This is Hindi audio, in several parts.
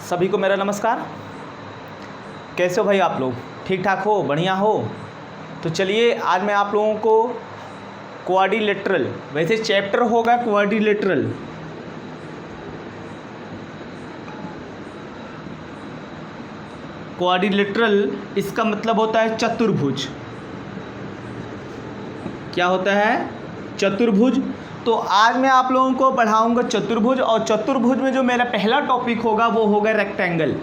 सभी को मेरा नमस्कार। कैसे हो भाई आप लोग? ठीक ठाक हो? बढ़िया हो? तो चलिए आज मैं आप लोगों को क्वाड्रिलेटरल, वैसे चैप्टर होगा क्वाड्रिलेटरल, क्वाड्रिलेटरल इसका मतलब होता है चतुर्भुज। क्या होता है? चतुर्भुज। तो आज मैं आप लोगों को पढ़ाऊंगा चतुर्भुज, और चतुर्भुज में जो मेरा पहला टॉपिक होगा वो होगा रेक्टेंगल।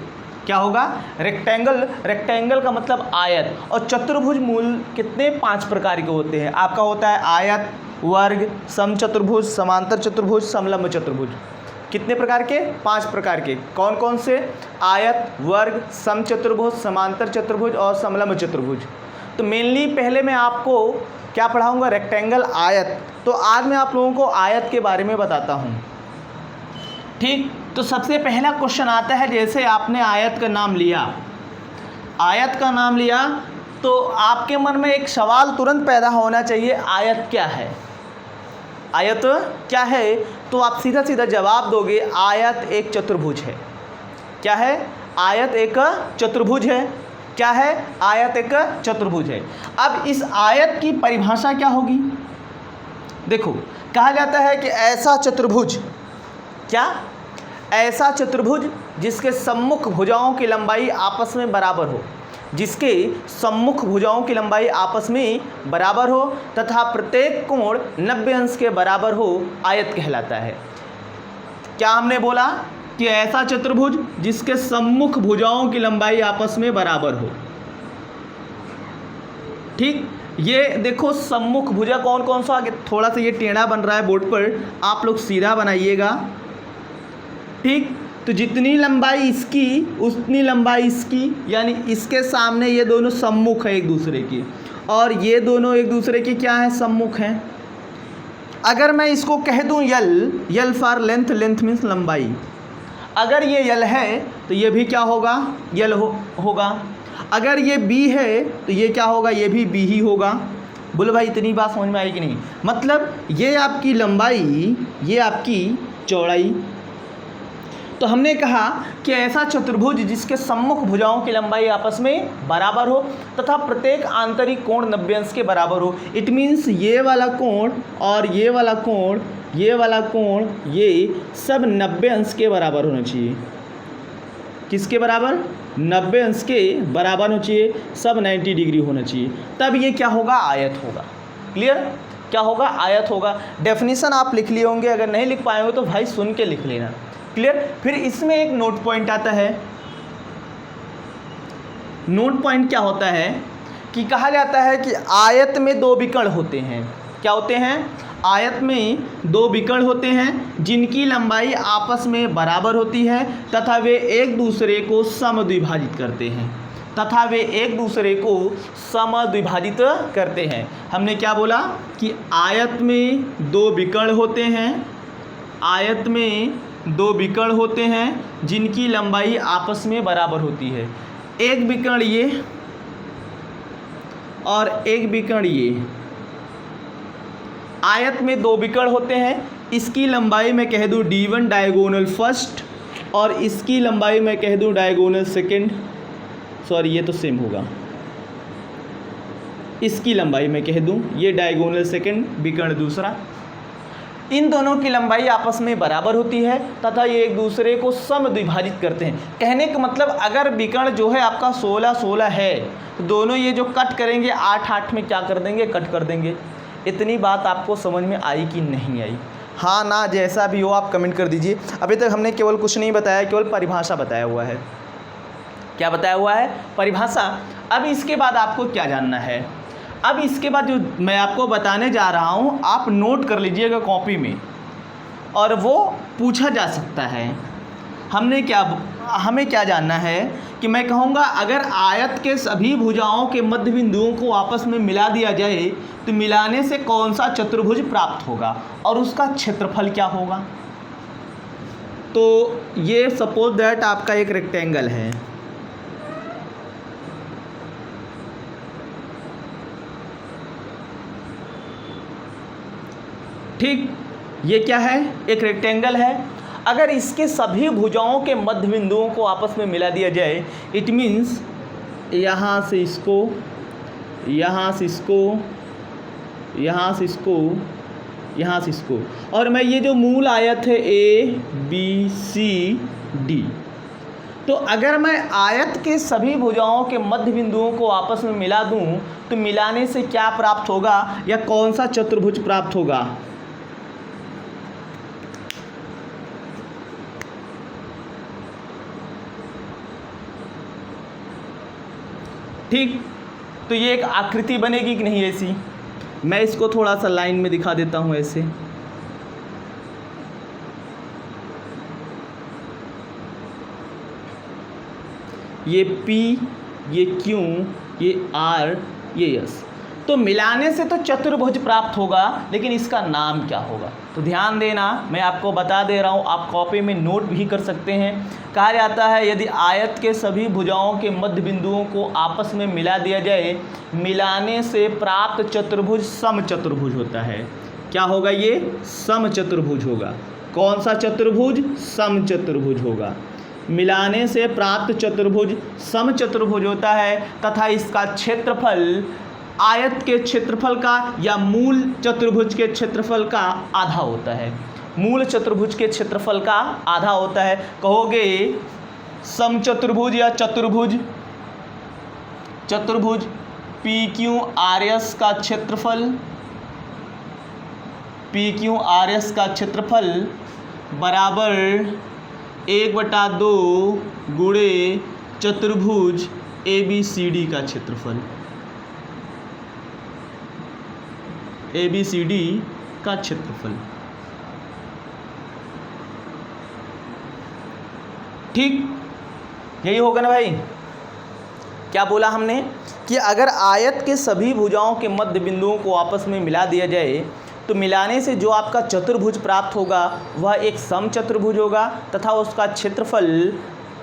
क्या होगा? रेक्टेंगल। रेक्टेंगल का मतलब आयत। और चतुर्भुज मूल कितने? 5 प्रकार के होते हैं। आपका होता है आयत, वर्ग, समचतुर्भुज, समांतर चतुर्भुज, समलंब चतुर्भुज। कितने प्रकार के? 5 प्रकार के। कौन कौन से? आयत, वर्ग, समचतुर्भुज, समांतर चतुर्भुज और समलंब चतुर्भुज। तो मेनली पहले मैं आपको क्या पढ़ाऊंगा? रेक्टेंगल, आयत। तो आज मैं आप लोगों को आयत के बारे में बताता हूं। ठीक, तो सबसे पहला क्वेश्चन आता है, जैसे आपने आयत का नाम लिया, आयत का नाम लिया तो आपके मन में एक सवाल तुरंत पैदा होना चाहिए, आयत क्या है? आयत क्या है? तो आप सीधा सीधा जवाब दोगे, आयत एक चतुर्भुज है। क्या है? आयत एक चतुर्भुज है। क्या है? आयत एक चतुर्भुज है। अब इस आयत की परिभाषा क्या होगी? देखो, कहा जाता है कि ऐसा चतुर्भुज, क्या? ऐसा चतुर्भुज जिसके सम्मुख भुजाओं की लंबाई आपस में बराबर हो, जिसके सम्मुख भुजाओं की लंबाई आपस में बराबर हो तथा प्रत्येक कोण 90 अंश के बराबर हो, आयत कहलाता है। क्या हमने बोला? कि ऐसा चतुर्भुज जिसके सम्मुख भुजाओं की लंबाई आपस में बराबर हो। ठीक, ये देखो सम्मुख भुजा कौन कौन सा, आगे थोड़ा सा ये टेढ़ा बन रहा है बोर्ड पर, आप लोग सीधा बनाइएगा। ठीक, तो जितनी लंबाई इसकी उतनी लंबाई इसकी, यानी इसके सामने ये दोनों सम्मुख है एक दूसरे की, और ये दोनों एक दूसरे के क्या है? सम्मुख हैं। अगर मैं इसको कह दूं L for length, length means लंबाई, अगर ये यल है तो ये भी क्या होगा? यल होगा। अगर ये बी है तो ये क्या होगा? ये भी बी ही होगा। बोलो भाई, इतनी बात समझ में आई कि नहीं? मतलब ये आपकी लंबाई, ये आपकी चौड़ाई। तो हमने कहा कि ऐसा चतुर्भुज जिसके सम्मुख भुजाओं की लंबाई आपस में बराबर हो तथा प्रत्येक आंतरिक कोण 90 अंश के बराबर हो। इट मीन्स ये वाला कोण और ये वाला कोण, ये वाला कोण, ये सब 90 अंश के बराबर होना चाहिए। किसके बराबर? 90 अंश के बराबर होना चाहिए, सब 90 डिग्री होना चाहिए। तब ये क्या होगा? आयत होगा। क्लियर? क्या होगा? आयत होगा। डेफिनेशन आप लिख लिए होंगे, अगर नहीं लिख पाए हो तो भाई सुन के लिख लेना। क्लियर? फिर इसमें एक नोट पॉइंट आता है। नोट पॉइंट क्या होता है कि कहा जाता है कि आयत में 2 विकर्ण होते हैं। क्या होते हैं? आयत में 2 विकर्ण होते हैं जिनकी लंबाई आपस में बराबर होती है तथा वे एक दूसरे को समद्विभाजित करते हैं, तथा वे एक दूसरे को समद्विभाजित करते हैं। हमने क्या बोला? कि आयत में 2 विकर्ण होते हैं, आयत में 2 विकर्ण होते हैं जिनकी लंबाई आपस में बराबर होती है। एक विकर्ण ये और एक विकर्ण ये। आयत में 2 विकर्ण होते हैं, इसकी लंबाई मैं कह दूं D1 डायगोनल फर्स्ट, और इसकी लंबाई मैं कह दूं डायगोनल सेकंड। सॉरी, ये तो सेम होगा। इसकी लंबाई मैं कह दूं ये डायगोनल सेकंड, विकर्ण दूसरा। इन दोनों की लंबाई आपस में बराबर होती है तथा ये एक दूसरे को समद्विभाजित करते हैं। कहने का मतलब, अगर विकर्ण जो है आपका 16-16 है तो दोनों ये जो कट करेंगे 8-8 में क्या कर देंगे? कट कर देंगे। इतनी बात आपको समझ में आई कि नहीं आई? हाँ ना, जैसा भी हो आप कमेंट कर दीजिए। अभी तक हमने केवल कुछ नहीं बताया, केवल परिभाषा बताया हुआ है। क्या बताया हुआ है? परिभाषा। अब इसके बाद आपको क्या जानना है? अब इसके बाद जो मैं आपको बताने जा रहा हूँ आप नोट कर लीजिएगा कॉपी में, और वो पूछा जा सकता है। हमें क्या जानना है कि मैं कहूँगा अगर आयत के सभी भुजाओं के मध्य बिंदुओं को आपस में मिला दिया जाए तो मिलाने से कौन सा चतुर्भुज प्राप्त होगा और उसका क्षेत्रफल क्या होगा? तो ये सपोज दैट आपका एक रेक्टेंगल है। ठीक, ये क्या है? एक रेक्टेंगल है। अगर इसके सभी भुजाओं के मध्य बिंदुओं को आपस में मिला दिया जाए, इट मीन्स यहाँ से इसको, यहाँ से इसको, यहाँ से इसको, यहाँ से इसको, और मैं ये जो मूल आयत है ABCD, तो अगर मैं आयत के सभी भुजाओं के मध्य बिंदुओं को आपस में मिला दूं तो मिलाने से क्या प्राप्त होगा, या कौन सा चतुर्भुज प्राप्त होगा? ठीक, तो ये एक आकृति बनेगी कि नहीं ऐसी? मैं इसको थोड़ा सा लाइन में दिखा देता हूं ऐसे। ये P, ये Q, ये R, ये S, तो मिलाने से तो चतुर्भुज प्राप्त होगा, लेकिन इसका नाम क्या होगा? तो ध्यान देना, मैं आपको बता दे रहा हूँ, आप कॉपी में नोट भी कर सकते हैं। कहा जाता है यदि आयत के सभी भुजाओं के मध्य बिंदुओं को आपस में मिला दिया जाए, मिलाने से प्राप्त चतुर्भुज समचतुर्भुज होता है। क्या होगा? ये समचतुर्भुज होगा। कौन सा चतुर्भुज? समचतुर्भुज होगा। मिलाने से प्राप्त चतुर्भुज समचतुर्भुज होता है, तथा इसका क्षेत्रफल आयत के क्षेत्रफल का या मूल चतुर्भुज के क्षेत्रफल का आधा होता है। मूल चतुर्भुज के क्षेत्रफल का आधा होता है। कहोगे समचतुर्भुज या चतुर्भुज, चतुर्भुज PQRS का क्षेत्रफल, PQRS का क्षेत्रफल बराबर 1/2 गुणे चतुर्भुज ABCD का क्षेत्रफल, ABCD का क्षेत्रफल। ठीक, यही होगा ना भाई? क्या बोला हमने कि अगर आयत के सभी भुजाओं के मध्य बिंदुओं को आपस में मिला दिया जाए तो मिलाने से जो आपका चतुर्भुज प्राप्त होगा वह एक समचतुर्भुज होगा, तथा उसका क्षेत्रफल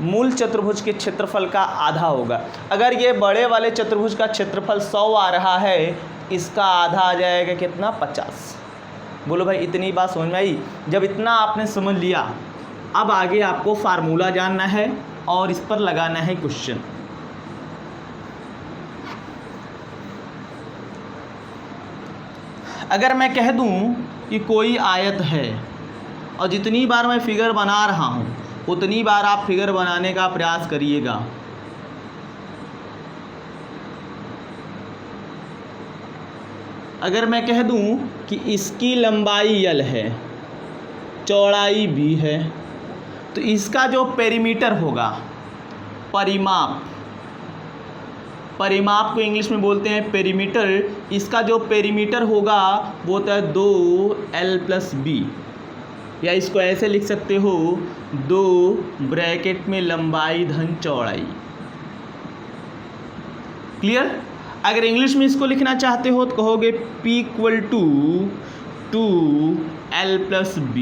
मूल चतुर्भुज के क्षेत्रफल का आधा होगा। अगर ये बड़े वाले चतुर्भुज का क्षेत्रफल 100 आ रहा है, इसका आधा आ जाएगा कितना? 50। बोलो भाई, इतनी बात समझ में आई? जब इतना आपने समझ लिया, अब आगे आपको फार्मूला जानना है और इस पर लगाना है क्वेश्चन। अगर मैं कह दूं कि कोई आयत है और जितनी बार मैं फिगर बना रहा हूं उतनी बार आप फिगर बनाने का प्रयास करिएगा। अगर मैं कह दूं कि इसकी लंबाई L है, चौड़ाई B है, तो इसका जो पेरीमीटर होगा, परिमाप, परिमाप को इंग्लिश में बोलते हैं पेरीमीटर, इसका जो पेरीमीटर होगा वो होता है 2L+B, या इसको ऐसे लिख सकते हो 2 ब्रैकेट में लंबाई धन चौड़ाई। क्लियर? अगर इंग्लिश में इसको लिखना चाहते हो तो कहोगे P = 2L+B,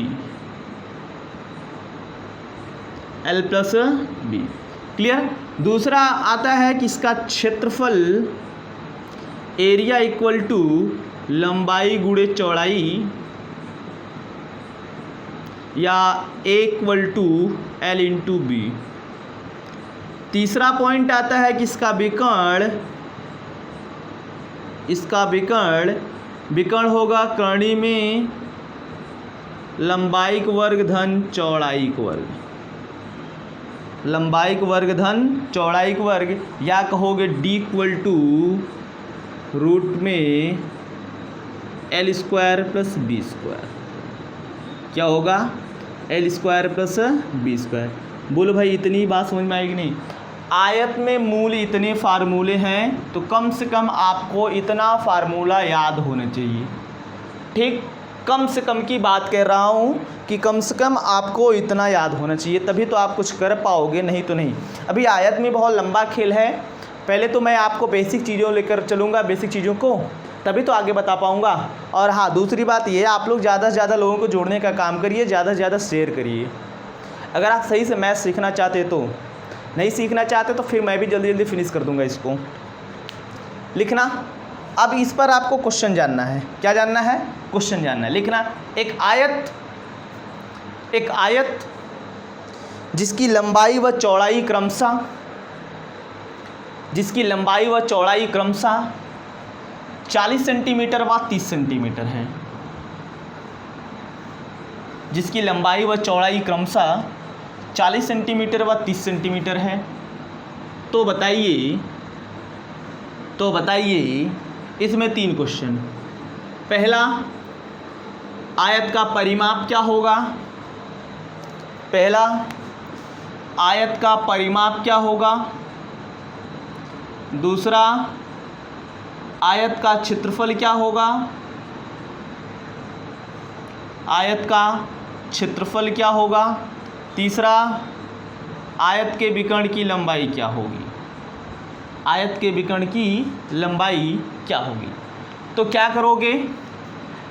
L+B। क्लियर? दूसरा आता है कि इसका क्षेत्रफल एरिया = लंबाई गुणे चौड़ाई, या A = L/B। तीसरा पॉइंट आता है कि इसका विकर्ण होगा कर्णी में लंबाई का वर्ग धन चौड़ाई का वर्ग, लंबाई का वर्ग धन चौड़ाई का वर्ग, या कहोगे D = रूट में L² + B²। क्या होगा? L² + B²। बोलो भाई, इतनी बात समझ में आएगी नहीं? आयत में मूल इतने फार्मूले हैं, तो कम से कम आपको इतना फार्मूला याद होना चाहिए। ठीक, कम से कम की बात कह रहा हूँ कि कम से कम आपको इतना याद होना चाहिए, तभी तो आप कुछ कर पाओगे, नहीं तो नहीं। अभी आयत में बहुत लंबा खेल है, पहले तो मैं आपको बेसिक चीज़ों लेकर चलूँगा, बेसिक चीज़ों को, तभी तो आगे बता पाऊँगा। और हाँ, दूसरी बात ये, आप लोग ज़्यादा से ज़्यादा लोगों को जोड़ने का काम करिए, ज़्यादा से ज़्यादा शेयर करिए। अगर आप सही से मैथ सीखना चाहते तो, नहीं सीखना चाहते तो फिर मैं भी जल्दी जल्दी फिनिश कर दूंगा इसको। लिखना, अब इस पर आपको क्वेश्चन जानना है। क्या जानना है? क्वेश्चन जानना है। लिखना, एक आयत जिसकी लंबाई व चौड़ाई क्रमशः 40 सेंटीमीटर व 30 सेंटीमीटर है। जिसकी लंबाई व चौड़ाई क्रमशः 40 सेंटीमीटर व 30 सेंटीमीटर है। तो बताइए इसमें 3 क्वेश्चन। पहला, आयत का परिमाप क्या होगा? दूसरा, आयत का क्षेत्रफल क्या होगा? तीसरा, आयत के विकर्ण की लंबाई क्या होगी? तो क्या करोगे?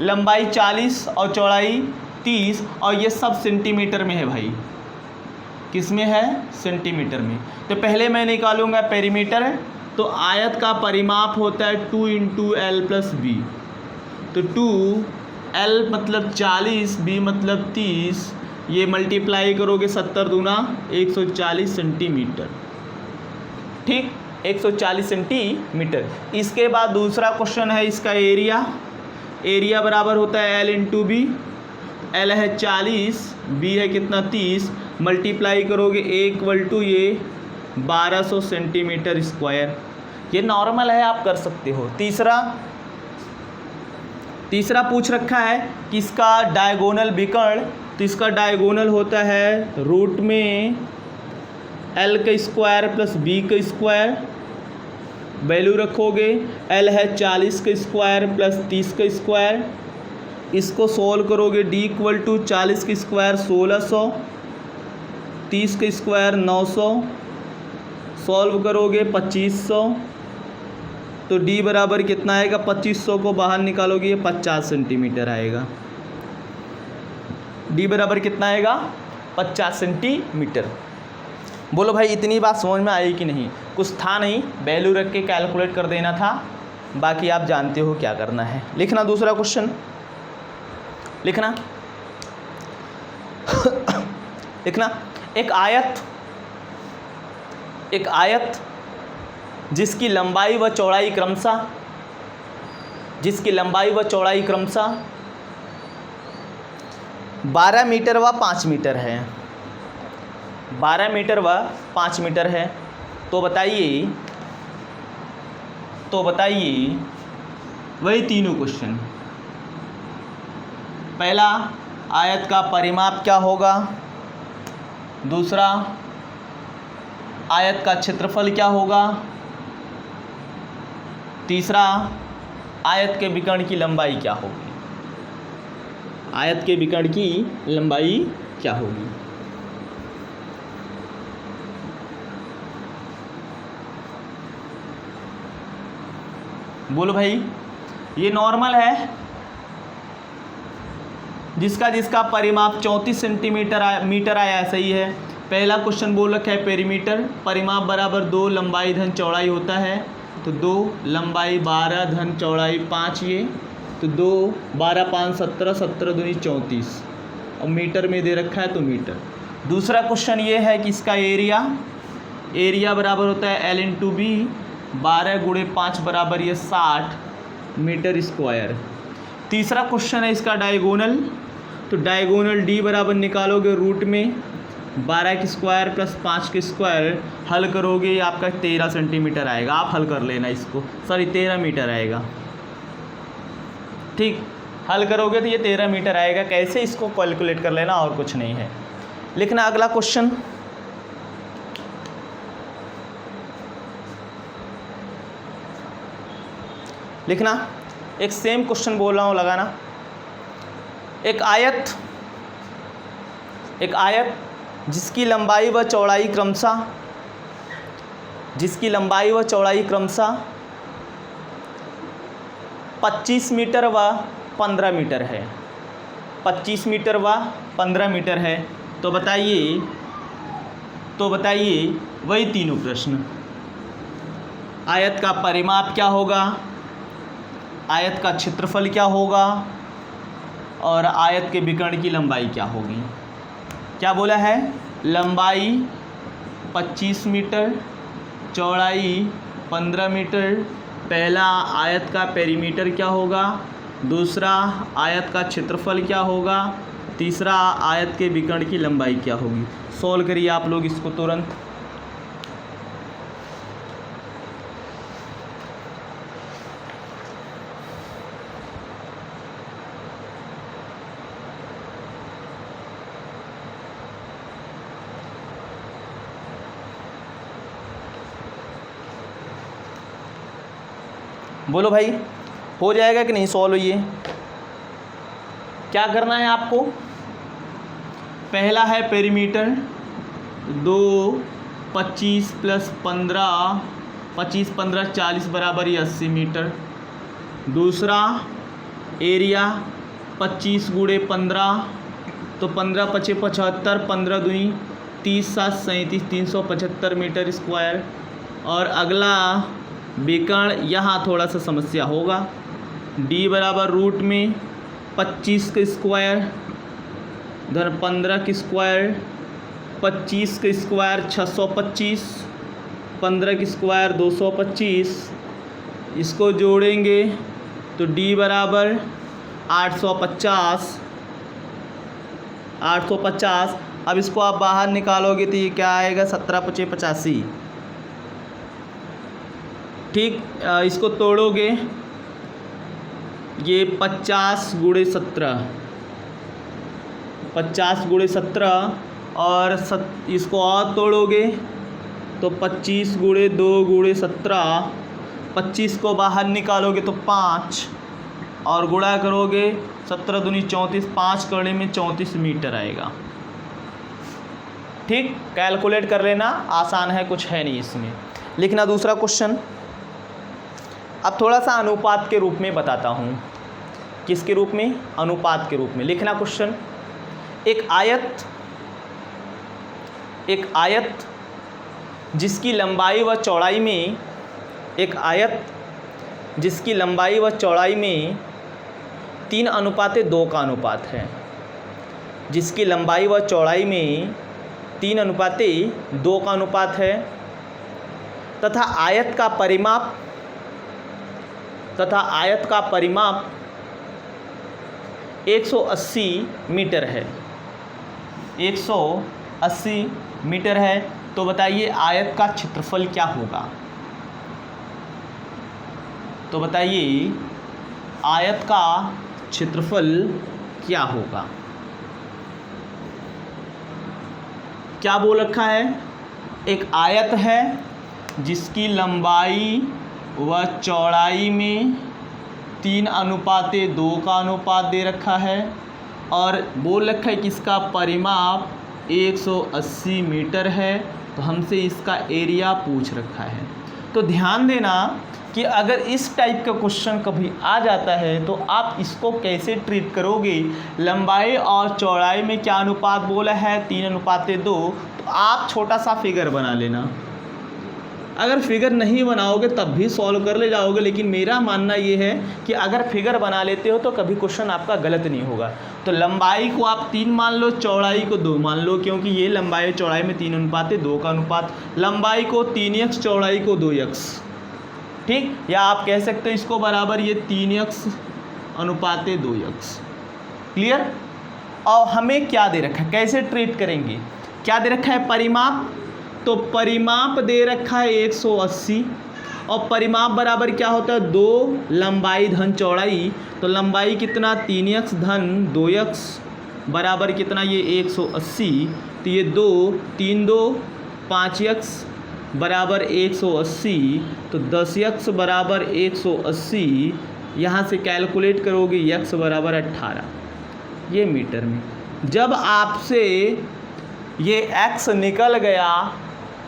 लंबाई 40 और चौड़ाई 30 और ये सब सेंटीमीटर में है भाई। किस में है? सेंटीमीटर में। तो पहले मैं निकालूंगा पेरीमीटर। तो आयत का परिमाप होता है 2 × L + B। तो 2L मतलब 40, B मतलब 30, ये मल्टीप्लाई करोगे 70 दूना 140 सेंटीमीटर। ठीक, 140 सेंटीमीटर। इसके बाद दूसरा क्वेश्चन है इसका एरिया बराबर होता है L × B। L है 40, B है कितना 30, मल्टीप्लाई करोगे = ये 1200 सेंटीमीटर स्क्वायर। ये नॉर्मल है, आप कर सकते हो। तीसरा पूछ रखा है कि इसका डायगोनल विकर्ण। तो इसका डायगोनल होता है रूट में L² + B²। वैल्यू रखोगे, L है 40² + 30²। इसको सोल्व करोगे, D = 40² 1600, 30² 900, सॉल्व करोगे 2500। तो D बराबर कितना आएगा? 2500 को बाहर निकालोगे, ये 50 सेंटीमीटर आएगा। D बराबर कितना आएगा? 50 सेंटीमीटर। बोलो भाई, इतनी बात समझ में आई कि नहीं? कुछ था नहीं, वैल्यू रख के कैलकुलेट कर देना था, बाकी आप जानते हो क्या करना है। लिखना दूसरा क्वेश्चन, लिखना। एक आयत जिसकी लंबाई व चौड़ाई क्रमशः 12 मीटर व 5 मीटर है। 12 मीटर व 5 मीटर है। तो बताइए वही तीनों क्वेश्चन। पहला, आयत का परिमाप क्या होगा? दूसरा, आयत का क्षेत्रफल क्या होगा? तीसरा, आयत के विकर्ण की लंबाई क्या होगी? बोलो भाई, ये नॉर्मल है। जिसका परिमाप 34 सेंटीमीटर आया, सही है। पहला क्वेश्चन बोल रखा है पेरीमीटर, परिमाप बराबर 2 लंबाई धन चौड़ाई होता है। तो 2 लंबाई 12 धन चौड़ाई 5, ये तो 2 12 5 17, 17 दूनी 34, और मीटर में दे रखा है तो मीटर। दूसरा क्वेश्चन ये है कि इसका एरिया बराबर होता है L × B। 12 × 5 बराबर ये 60 मीटर स्क्वायर। तीसरा क्वेश्चन है इसका डायगोनल। तो डायगोनल D बराबर निकालोगे रूट में 12² + 5², हल करोगे ये आपका 13 सेंटीमीटर आएगा। आप हल कर लेना इसको, सॉरी 13 मीटर आएगा। ठीक, हल करोगे तो ये 13 मीटर आएगा। कैसे, इसको कैलकुलेट कर लेना, और कुछ नहीं है। लिखना अगला क्वेश्चन। लिखना, एक सेम क्वेश्चन बोल रहा हूँ, लगाना। एक आयत जिसकी लंबाई व चौड़ाई क्रमशः 25 मीटर व 15 मीटर है। 25 मीटर व 15 मीटर है। तो बताइए वही तीनों प्रश्न। आयत का परिमाप क्या होगा, आयत का क्षेत्रफल क्या होगा, और आयत के विकर्ण की लंबाई क्या होगी। क्या बोला है? लंबाई 25 मीटर, चौड़ाई 15 मीटर। पहला आयत का पेरीमीटर क्या होगा, दूसरा आयत का क्षेत्रफल क्या होगा, तीसरा आयत के विकर्ण की लंबाई क्या होगी। सॉल्व करिए आप लोग इसको तुरंत। बोलो भाई, हो जाएगा कि नहीं सॉल्व। ये क्या करना है आपको, पहला है पेरीमीटर 2 25 प्लस 15, 25 15 40 बराबर ये 80 मीटर। दूसरा एरिया 25 गुणे 15 तो 15 पचे 75, 15 दूनी 30 7 37 375 मीटर स्क्वायर। और अगला विकर्ण, यहाँ थोड़ा सा समस्या होगा। d बराबर रूट में 25 का स्क्वायर धन 15 का स्क्वायर, 25 का स्क्वायर 625, 15 का स्क्वायर 225। इसको जोड़ेंगे तो d बराबर 850। अब इसको आप बाहर निकालोगे तो ये क्या आएगा, 17 पचे 85। ठीक, इसको तोड़ोगे ये 50 गुणे 17, 50 गुणे 17 और इसको और तोड़ोगे तो 25 गुणे 2 गुणे 17, 25 को बाहर निकालोगे तो 5 और गुणा करोगे 17 दूनी 34, 5 करने में 34 मीटर आएगा। ठीक, कैलकुलेट कर लेना, आसान है, कुछ है नहीं इसमें। लिखना दूसरा क्वेश्चन। अब थोड़ा सा अनुपात के रूप में बताता हूँ। किसके रूप में, अनुपात के रूप में। लिखना क्वेश्चन, एक आयत जिसकी लंबाई व चौड़ाई में, एक आयत जिसकी लंबाई व चौड़ाई में 3:2 का अनुपात है, जिसकी लंबाई व चौड़ाई में 3:2 का अनुपात है, तथा आयत का परिमाप 180 मीटर है, 180 मीटर है। तो बताइए आयत का क्षेत्रफल क्या होगा। तो बताइए आयत का क्षेत्रफल क्या होगा। क्या बोल रखा है, एक आयत है जिसकी लंबाई व चौड़ाई में 3:2 का अनुपात दे रखा है और बोल रखा है कि इसका परिमाप 180 मीटर है। तो हमसे इसका एरिया पूछ रखा है। तो ध्यान देना कि अगर इस टाइप का क्वेश्चन कभी आ जाता है तो आप इसको कैसे ट्रीट करोगे। लंबाई और चौड़ाई में क्या अनुपात बोला है, 3:2। तो आप छोटा सा फिगर बना लेना। अगर फिगर नहीं बनाओगे तब भी सॉल्व कर ले जाओगे, लेकिन मेरा मानना ये है कि अगर फिगर बना लेते हो तो कभी क्वेश्चन आपका गलत नहीं होगा। तो लंबाई को आप 3 मान लो, चौड़ाई को 2 मान लो, क्योंकि ये लंबाई चौड़ाई में 3:2 का अनुपात। लंबाई को 3x, चौड़ाई को 2x। ठीक, या आप कह सकते हो इसको बराबर ये 3x:2x। क्लियर। और हमें क्या दे रखा है, कैसे ट्रीट करेंगे, क्या दे रखा है, परिमाप। तो परिमाप दे रखा है 180 और परिमाप बराबर क्या होता है, 2 लंबाई धन चौड़ाई। तो लंबाई कितना, 3x धन 2x बराबर कितना, ये 180। तो ये 2 3 2 5x बराबर 180। तो 10x बराबर 180। यहाँ से कैलकुलेट करोगे x बराबर 18, ये मीटर में। जब आपसे ये x निकल गया,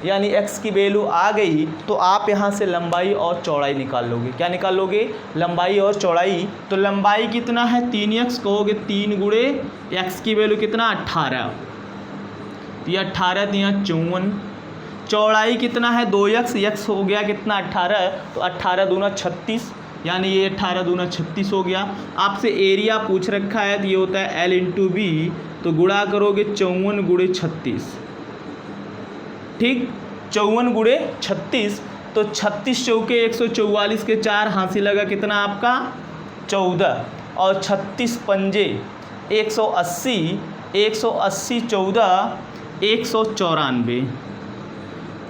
यानी x की वैल्यू आ गई, तो आप यहाँ से लंबाई और चौड़ाई निकाल लोगे। क्या निकाल लोगे, लंबाई और चौड़ाई। तो लंबाई कितना है, 3x कहोगे, 3 गुणे x की वैल्यू कितना, 18। तो ये 18 दिया 54। चौड़ाई कितना है, 2x, x हो गया कितना, 18। तो 18 दूना 36, यानी ये 18 दूना 36 हो गया। आपसे एरिया पूछ रखा है, तो ये होता है L × B। तो गुणा करोगे 54 गुणे 36, ठीक। 54 गुणे 36, तो 36 चौके 144 के 4 हासिल लगा कितना आपका 14, और 36 पंजे 180, 180 14 194,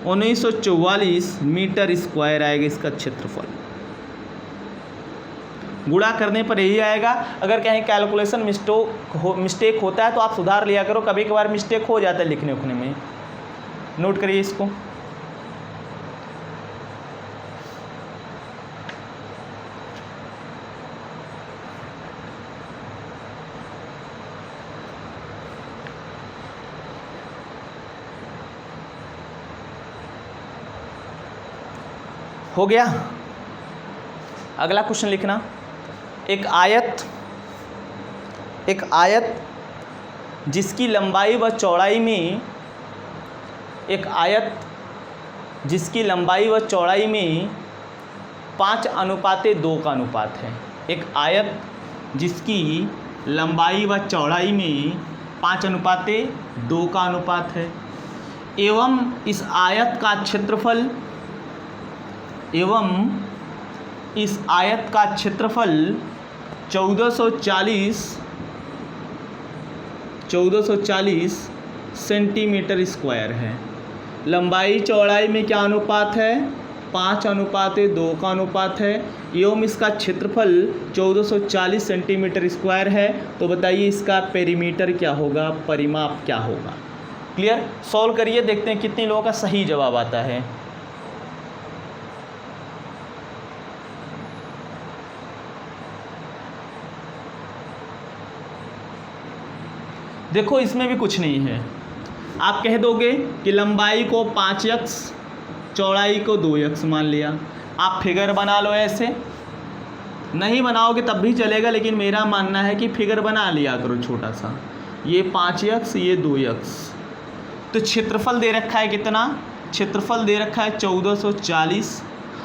1944 मीटर स्क्वायर आएगा इसका क्षेत्रफल। गुणा करने पर यही आएगा। अगर कहीं कैलकुलेशन मिस्टेक होता है तो आप सुधार लिया करो, कभी कभार मिस्टेक हो जाता है लिखने उखने में। नोट करिए इसको। हो गया। अगला क्वेश्चन लिखना। एक आयत जिसकी लंबाई व चौड़ाई में, एक आयत जिसकी लंबाई व चौड़ाई में 5:2 का अनुपात है। एक आयत जिसकी लंबाई व चौड़ाई में 5:2 का अनुपात है, एवं इस आयत का क्षेत्रफल 1440 सेंटीमीटर स्क्वायर है। लंबाई चौड़ाई में क्या अनुपात है? 5:2 का अनुपात है, एवं इसका क्षेत्रफल 1440 सेंटीमीटर स्क्वायर है। तो बताइए इसका पेरीमीटर क्या होगा, परिमाप क्या होगा। क्लियर? सॉल्व करिए, देखते हैं कितने लोगों का सही जवाब आता है। देखो इसमें भी कुछ नहीं है। आप कह दोगे कि लंबाई को 5x, चौड़ाई को 2x मान लिया। आप फिगर बना लो, ऐसे नहीं बनाओगे तब भी चलेगा, लेकिन मेरा मानना है कि फिगर बना लिया करो छोटा सा। ये 5x, ये 2x। तो क्षेत्रफल दे रखा है कितना? क्षेत्रफल दे रखा है 1440,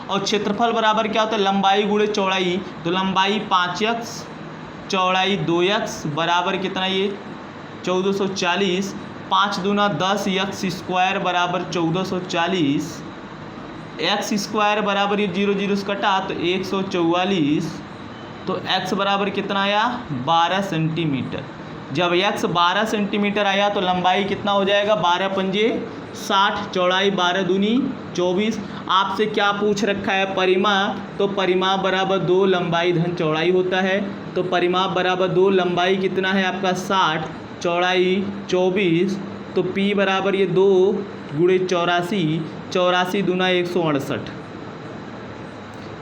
और क्षेत्रफल बराबर क्या होता है? लंबाई गुणे चौड़ाई। तो लंबाई 5x, चौड़ाई 2x बराबर कितना? ये 1440। 5 दूना 10, x स्क्वायर बराबर 1440, x स्क्वायर बराबर ये 0 0 से कटा तो 144। तो x बराबर कितना आया? 12 सेंटीमीटर। जब x 12 सेंटीमीटर आया तो लंबाई कितना हो जाएगा? 12 पंजे 60, चौड़ाई 12 दूनी 24। आपसे क्या पूछ रखा है? परिमाप। तो परिमाप बराबर 2 लंबाई धन चौड़ाई होता है। तो परिमाप बराबर 2, लंबाई कितना है आपका 60, चौड़ाई 24। तो P बराबर ये 2 गुणे 84, 84 दूना 168,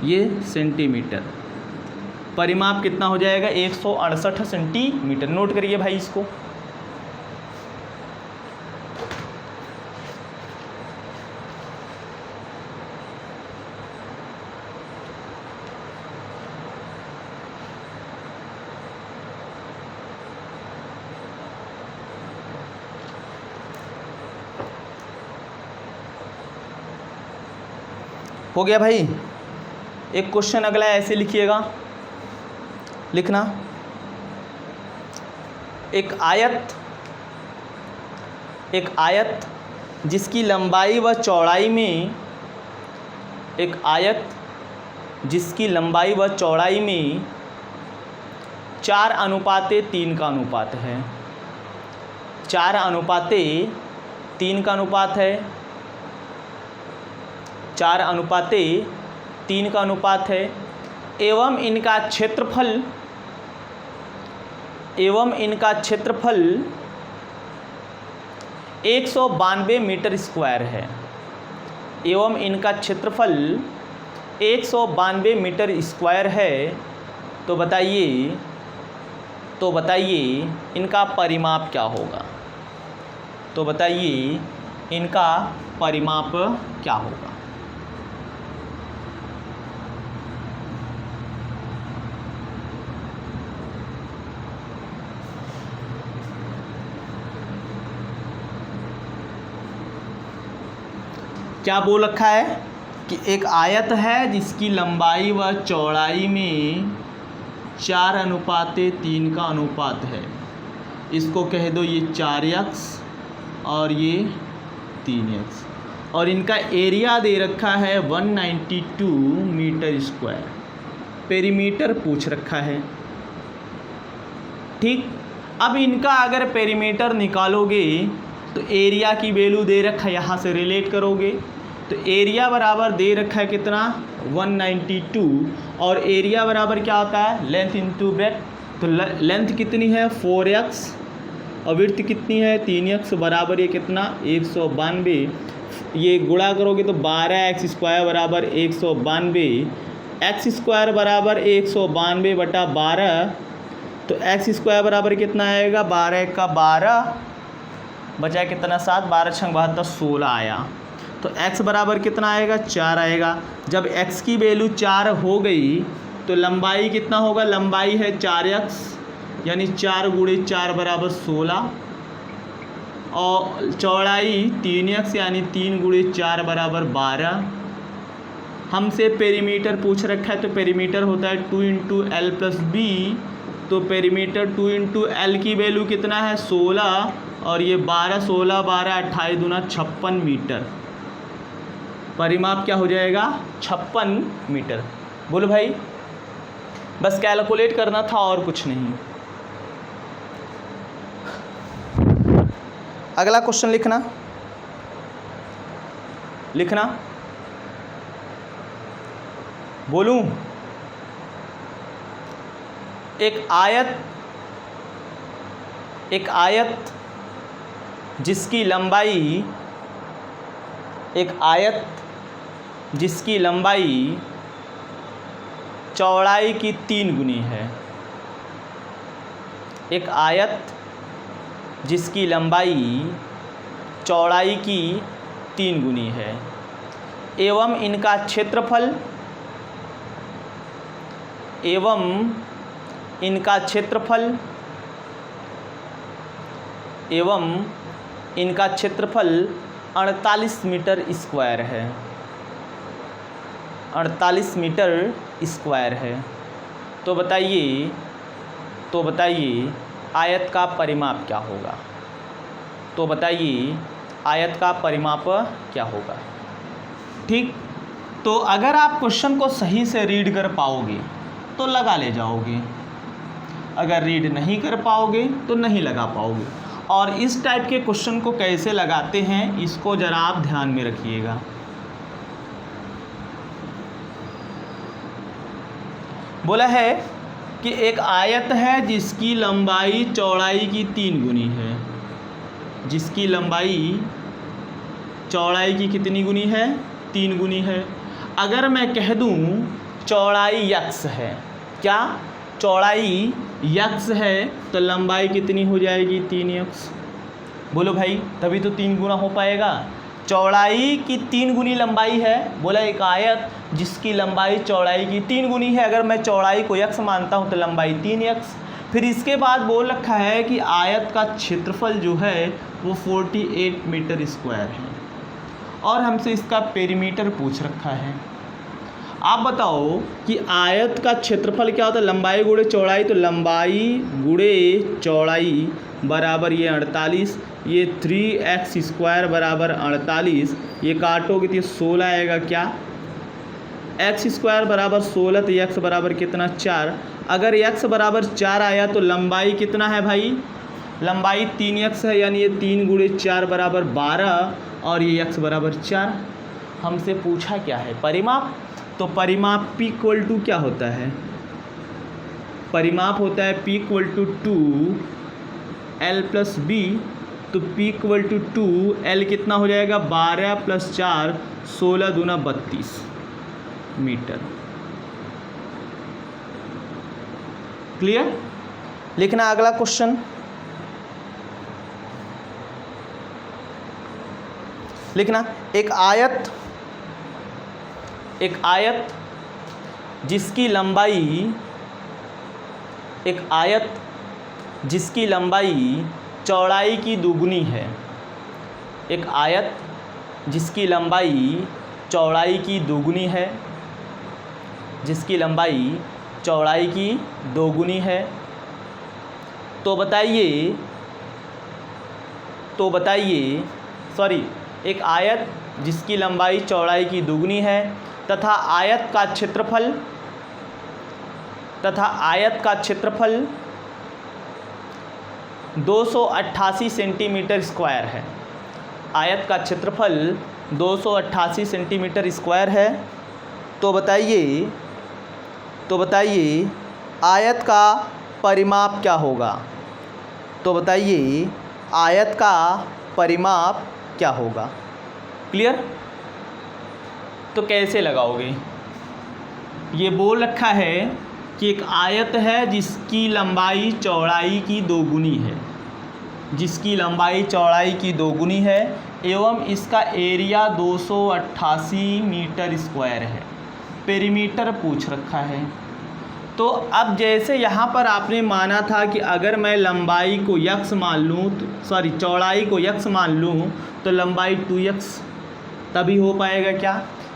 ये सेंटीमीटर। परिमाप कितना हो जाएगा? 168 सेंटीमीटर। नोट करिए भाई इसको। हो गया भाई। एक क्वेश्चन अगला है, ऐसे लिखिएगा, लिखना। एक आयत जिसकी लंबाई व चौड़ाई में, एक आयत जिसकी लंबाई व चौड़ाई में 4:3 का अनुपात है। 4:3 का अनुपात है। 4:3 का अनुपात है, एवं इनका क्षेत्रफल 192 मीटर स्क्वायर है। एवं इनका क्षेत्रफल 192 मीटर स्क्वायर है। तो बताइए इनका परिमाप क्या होगा। तो बताइए इनका परिमाप क्या होगा। क्या बोल रखा है कि एक आयत है जिसकी लंबाई व चौड़ाई में 4:3 का अनुपात है। इसको कह दो ये 4x और ये 3x। और इनका एरिया दे रखा है 192 मीटर स्क्वायर। पेरीमीटर पूछ रखा है। ठीक, अब इनका अगर पेरीमीटर निकालोगे तो एरिया की वैल्यू दे रखा है, यहाँ से रिलेट करोगे तो एरिया बराबर दे रखा है कितना 192 और एरिया बराबर क्या होता है लेंथ इंटू ब्रेथ। तो लेंथ कितनी है 4x और विड्थ कितनी है 3x बराबर ये कितना 192। ये गुणा करोगे तो 12x स्क्वायर बराबर 192। एक्स स्क्वायर बराबर 192 बटा 12, तो एक्स स्क्वायर बराबर कितना आएगा 12 का 12 बचा कितना 7, 12 छंग 72 16 आया। तो x बराबर कितना आएगा 4 आएगा। जब x की वैल्यू 4 हो गई तो लंबाई कितना होगा, लंबाई है 4x यानी 4 गुणे 4 बराबर 16 और चौड़ाई 3x यानी 3 गुणे 4 बराबर 12। हमसे पेरीमीटर पूछ रखा है तो पेरीमीटर होता है 2 इंटू एल प्लस बी। तो पेरीमीटर 2 इंटू एल की वैल्यू कितना है 16 और ये 12 16 12 28 दूना 56 मीटर। परिमाप क्या हो जाएगा 56 मीटर। बोलो भाई, बस कैलकुलेट करना था और कुछ नहीं। अगला क्वेश्चन लिखना बोलूं। एक आयत जिसकी लंबाई चौड़ाई की 3 गुनी है। एक आयत जिसकी लंबाई चौड़ाई की 3 गुनी है एवं इनका क्षेत्रफल एवं इनका क्षेत्रफल 48 मीटर स्क्वायर है। 48 मीटर स्क्वायर है। तो बताइए आयत का परिमाप क्या होगा। तो बताइए आयत का परिमाप क्या होगा। ठीक, तो अगर आप क्वेश्चन को सही से रीड कर पाओगे तो लगा ले जाओगे, अगर रीड नहीं कर पाओगे तो नहीं लगा पाओगे। और इस टाइप के क्वेश्चन को कैसे लगाते हैं इसको ज़रा आप ध्यान में रखिएगा। बोला है कि एक आयत है जिसकी लंबाई चौड़ाई की 3 गुनी है। जिसकी लंबाई चौड़ाई की कितनी गुनी है 3 गुनी है। अगर मैं कह दूं चौड़ाई x है, क्या चौड़ाई x है तो लंबाई कितनी हो जाएगी 3x। बोलो भाई, तभी तो 3 गुना हो पाएगा। चौड़ाई की 3 गुनी लंबाई है। बोला एक आयत जिसकी लंबाई चौड़ाई की 3 गुनी है। अगर मैं चौड़ाई को x मानता हूँ तो लंबाई 3x। फिर इसके बाद बोल रखा है कि आयत का क्षेत्रफल जो है वो 48 मीटर स्क्वायर है और हमसे इसका पेरीमीटर पूछ रखा है। आप बताओ कि आयत का क्षेत्रफल क्या होता है, लंबाई गुणे चौड़ाई। तो लंबाई गुणे चौड़ाई बराबर ये 48, ये 3x स्क्वायर बराबर 48। ये काटोगे तो ये 16 आएगा। क्या x स्क्वायर बराबर 16 तो x बराबर कितना 4। अगर x बराबर 4 आया तो लंबाई कितना है भाई, लंबाई 3x है यानी ये 3 गुणे 4 बराबर 12 और ये x बराबर 4। हमसे पूछा क्या है परिमाप। तो परिमाप P इक्वल टू क्या होता है, परिमाप होता है P equal to 2L plus B। तो P इक्वल टू 2L कितना हो जाएगा 12 प्लस 4 16 दूना 32 मीटर। क्लियर। लिखना अगला क्वेश्चन। लिखना एक आयत जिसकी लंबाई चौड़ाई की दुगुनी है। एक आयत जिसकी लंबाई चौड़ाई की दुगुनी है, जिसकी लंबाई चौड़ाई की दोगुनी है। तो बताइए एक आयत जिसकी लंबाई चौड़ाई की दुगनी है तथा आयत का क्षेत्रफल 288 सेंटीमीटर स्क्वायर है। आयत का क्षेत्रफल 288 सेंटीमीटर स्क्वायर है। तो बताइए आयत का परिमाप क्या होगा? तो बताइए आयत का परिमाप क्या होगा? क्लियर? तो कैसे लगाओगे? ये बोल रखा है कि एक आयत है जिसकी लंबाई चौड़ाई की दोगुनी है, जिसकी लंबाई चौड़ाई की दोगुनी है एवं इसका एरिया 288 मीटर स्क्वायर है। पेरीमीटर पूछ रखा है। तो अब जैसे यहाँ पर आपने माना था कि अगर मैं लंबाई को यक्स मान लूँ चौड़ाई को यक्स मान लूँ तो लंबाई 2x तभी हो पाएगा क्या?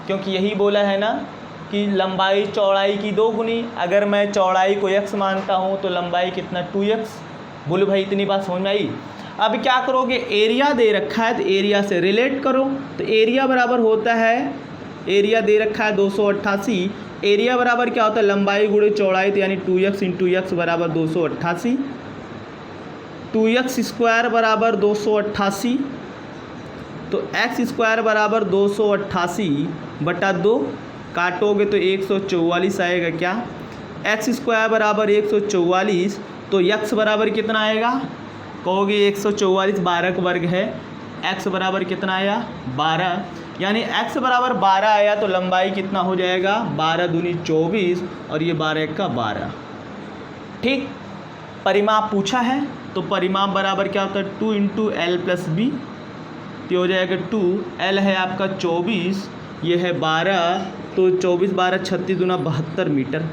क्योंकि यही बोला है ना कि लंबाई चौड़ाई की दोगुनी। अगर मैं चौड़ाई को x मानता हूँ तो लंबाई कितना 2x। बोलो भाई इतनी बात समझ में आई? अब क्या करोगे? एरिया दे रखा है तो एरिया से रिलेट करो। तो एरिया बराबर होता है, एरिया दे रखा है 288, एरिया बराबर क्या होता है? लंबाई गुणे चौड़ाई, तो यानी 2x इंटू एक्स बराबर 288, 2x स्क्वायर बराबर 288, तो x स्क्वायर बराबर 288 बटा 2, काटोगे तो 144 आएगा। क्या? x स्क्वायर बराबर 144, तो x बराबर कितना आएगा? कहोगे 144 12 का वर्ग है, x बराबर कितना आया? 12, यानी x बराबर 12 आया तो लंबाई कितना हो जाएगा? 12 दूनी 24 और ये 12 का 12। ठीक, परिमाप पूछा है तो परिमाप बराबर क्या होता है? 2 इंटू एल प्लस बी, तो हो जाएगा 2, एल है आपका 24, ये है 12, तो 24 12 36 दूना 72 मीटर।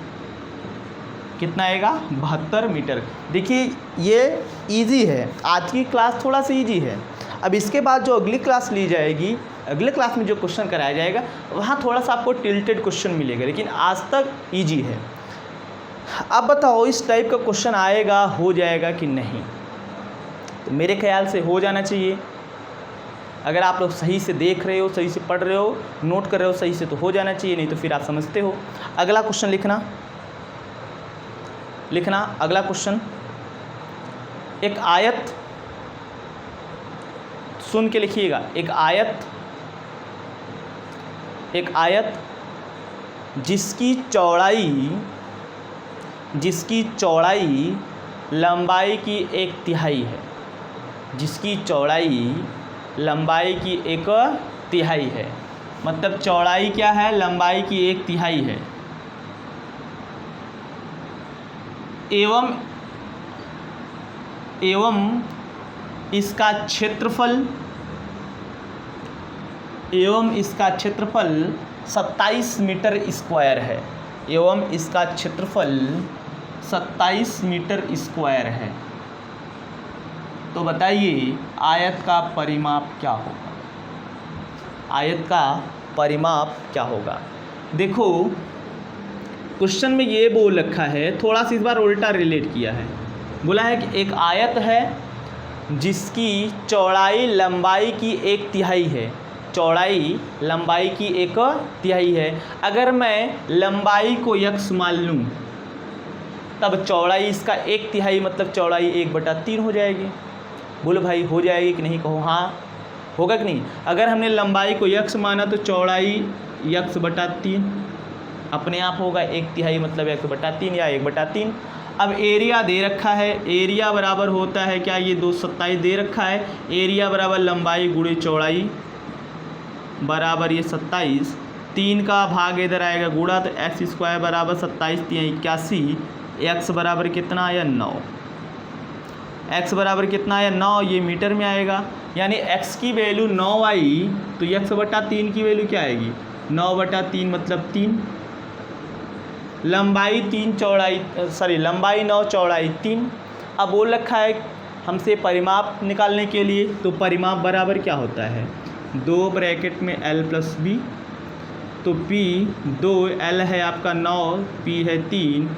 कितना आएगा? 72 मीटर। देखिए ये इजी है, आज की क्लास थोड़ा सा इजी है। अब इसके बाद जो अगली क्लास ली जाएगी, अगले क्लास में जो क्वेश्चन कराया जाएगा वहाँ थोड़ा सा आपको टिल्टेड क्वेश्चन मिलेगा, लेकिन आज तक इजी है। अब बताओ इस टाइप का क्वेश्चन आएगा, हो जाएगा कि नहीं? तो मेरे ख्याल से हो जाना चाहिए। अगर आप लोग सही से देख रहे हो, सही से पढ़ रहे हो, नोट कर रहे हो सही से, तो हो जाना चाहिए, नहीं तो फिर आप समझते हो। अगला क्वेश्चन लिखना अगला क्वेश्चन, एक आयत, सुन के लिखिएगा, एक आयत जिसकी चौड़ाई लंबाई की 1/3 है, जिसकी चौड़ाई लंबाई की 1/3 है, मतलब चौड़ाई क्या है? लंबाई की 1/3 है, एवं इसका क्षेत्रफल 27 मीटर स्क्वायर है, एवं इसका क्षेत्रफल 27 मीटर स्क्वायर है। तो बताइए आयत का परिमाप क्या होगा? आयत का परिमाप क्या होगा? देखो क्वेश्चन में ये बोल रखा है, थोड़ा सा इस बार उल्टा रिलेट किया है। बोला है कि एक आयत है जिसकी चौड़ाई लंबाई की 1/3 है, चौड़ाई लंबाई की 1/3 है। अगर मैं लंबाई को x मान लूँ तब चौड़ाई इसका 1/3 मतलब चौड़ाई 1/3 हो जाएगी। बोलो भाई हो जाएगी कि नहीं? कहो हाँ, होगा कि नहीं? अगर हमने लंबाई को x माना तो चौड़ाई x/3 अपने आप होगा, 1/3 मतलब 1/3 या 1/3। अब एरिया दे रखा है, एरिया बराबर होता है क्या? ये 227 दे रखा है, एरिया बराबर लंबाई गुणे चौड़ाई बराबर ये 27, 3 का भाग इधर आएगा गुणा, तो एक्स स्क्वायर बराबर 27 3 81, एक्स बराबर कितना आया? 9। एक्स बराबर कितना आया? 9, ये मीटर में आएगा, यानी एक्स की वैल्यू 9 आई तो x/3 की वैल्यू क्या आएगी? 9/3 मतलब 3। लंबाई 9 चौड़ाई 3। अब बोल रखा है हमसे परिमाप निकालने के लिए, तो परिमाप बराबर क्या होता है? 2 ब्रैकेट में l प्लस बी, तो p 2 l है आपका 9, p है 3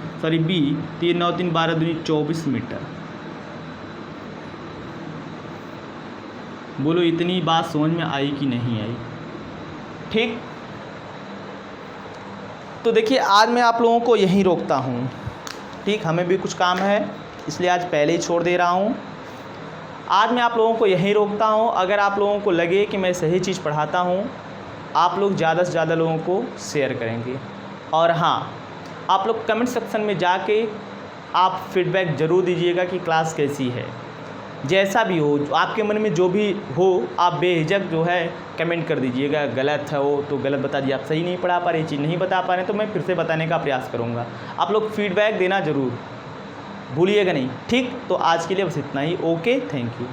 b 3 9 3 12 दूनी 24 मीटर। बोलो इतनी बात समझ में आई कि नहीं आई? ठीक, तो देखिए आज मैं आप लोगों को यहीं रोकता हूँ। ठीक, हमें भी कुछ काम है इसलिए आज पहले ही छोड़ दे रहा हूँ। आज मैं आप लोगों को यहीं रोकता हूँ। अगर आप लोगों को लगे कि मैं सही चीज़ पढ़ाता हूँ, आप लोग ज़्यादा से ज़्यादा लोगों को शेयर करेंगे। और हाँ, आप लोग कमेंट सेक्शन में जाके आप फीडबैक ज़रूर दीजिएगा कि क्लास कैसी है। जैसा भी हो, आपके मन में जो भी हो, आप बेझिझक जो है कमेंट कर दीजिएगा। गलत है वो तो गलत बता दीजिए, आप सही नहीं पढ़ा पा रहे, ये चीज़ नहीं बता पा रहे तो मैं फिर से बताने का प्रयास करूँगा। आप लोग फीडबैक देना ज़रूर भूलिएगा नहीं। ठीक, तो आज के लिए बस इतना ही। Okay, thank you.